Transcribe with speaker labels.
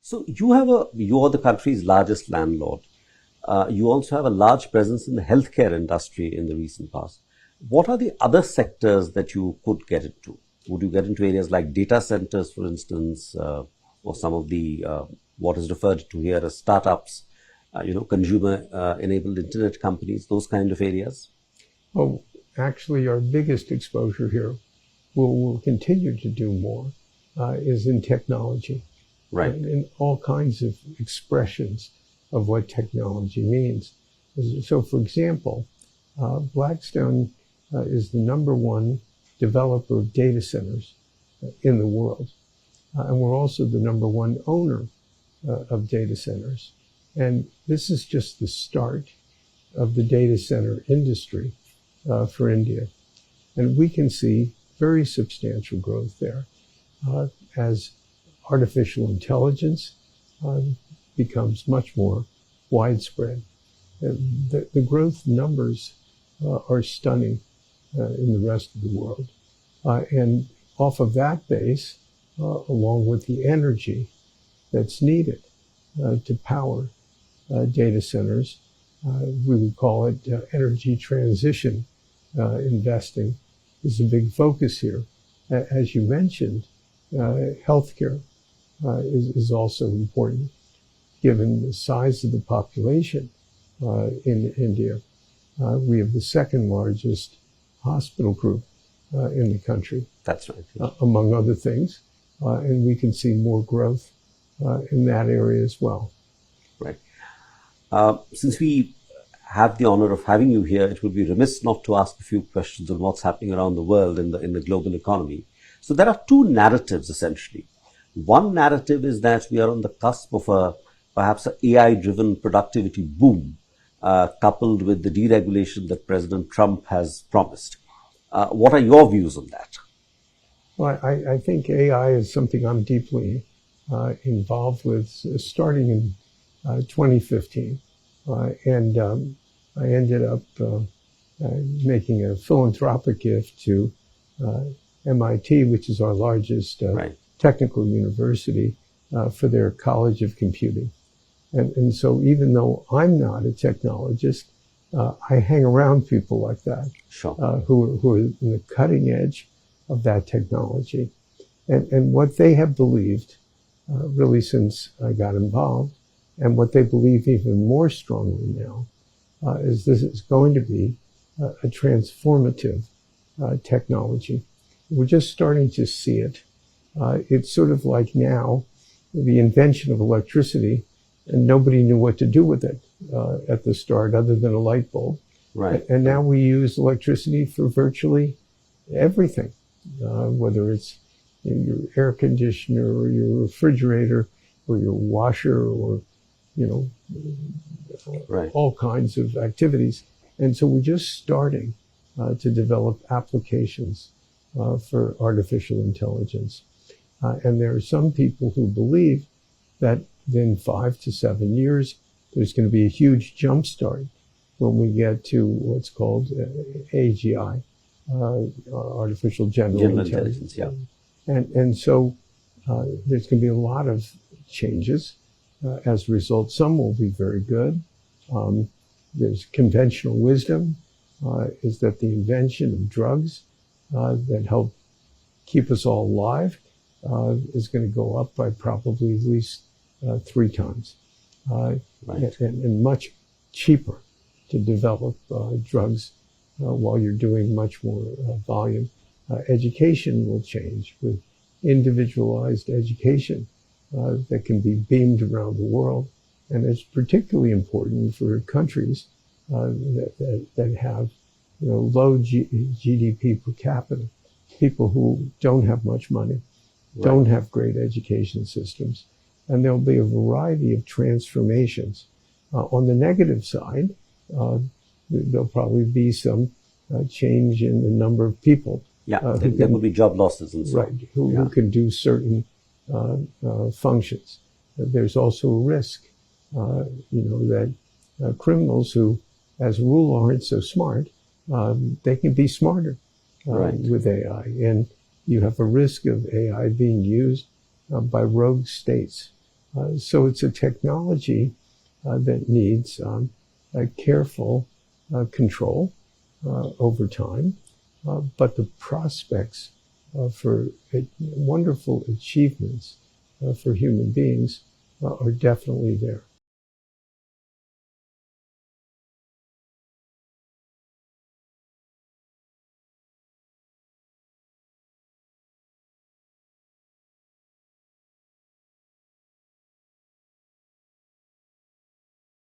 Speaker 1: So you are the country's largest landlord. You also have a large presence in the healthcare industry in the recent past. What are the other sectors that you could get into? Would you get into areas like data centers, for instance, or some of the what is referred to here as startups, consumer-enabled internet companies, those kind of areas?
Speaker 2: Oh, actually, our biggest exposure here, we'll continue to do more, is in technology.
Speaker 1: Right.
Speaker 2: In all kinds of expressions of what technology means. So, for example, Blackstone is the #1 developer of data centers in the world. And we're also the #1 owner of data centers. And this is just the start of the data center industry for India. And we can see very substantial growth there as artificial intelligence becomes much more widespread. The growth numbers are stunning in the rest of the world. And off of that base, along with the energy that's needed to power data centers, we would call it energy transition investing is a big focus here. As you mentioned, healthcare is also important, given the size of the population in India. We have the second largest hospital group in the country.
Speaker 1: That's right.
Speaker 2: Among other things. And we can see more growth in that area as well.
Speaker 1: Right. Since we have the honor of having you here, it would be remiss not to ask a few questions on what's happening around the world in the global economy. So there are two narratives, essentially. One narrative is that we are on the cusp of perhaps an AI-driven productivity boom, coupled with the deregulation that President Trump has promised. What are your views on that?
Speaker 2: Well, I think AI is something I'm deeply involved with, starting in 2015. And I ended up making a philanthropic gift to MIT, which is our largest technical university, for their College of Computing. And so even though I'm not a technologist, I hang around people like that,
Speaker 1: sure.
Speaker 2: who are in the cutting edge of that technology. And what they have believed, really since I got involved, and what they believe even more strongly now, is this is going to be a transformative technology. We're just starting to see it. It's sort of like now the invention of electricity, and nobody knew what to do with it at the start other than a light bulb.
Speaker 1: Right.
Speaker 2: And now we use electricity for virtually everything, whether it's your air conditioner or your refrigerator or your washer or, all kinds of activities. And so we're just starting to develop applications for artificial intelligence. And there are some people who believe that within 5 to 7 years, there's going to be a huge jump start when we get to what's called AGI, artificial general intelligence.
Speaker 1: Yeah.
Speaker 2: And so there's going to be a lot of changes as a result. Some will be very good. There's conventional wisdom, is that the invention of drugs that help keep us all alive is going to go up by probably at least 3 times. And much cheaper to develop drugs while you're doing much more volume. Education will change with individualized education that can be beamed around the world. And it's particularly important for countries that have low GDP per capita, people who don't have much money, don't have great education systems. And there'll be a variety of transformations. On the negative side, there'll probably be some change in the number of people.
Speaker 1: Yeah, there will be job losses and so on.
Speaker 2: Who can do certain functions. There's also a risk, that criminals who, as a rule, aren't so smart, they can be smarter with AI. And you have a risk of AI being used by rogue states So it's a technology that needs a careful control over time, but the prospects for wonderful achievements for human beings are definitely there.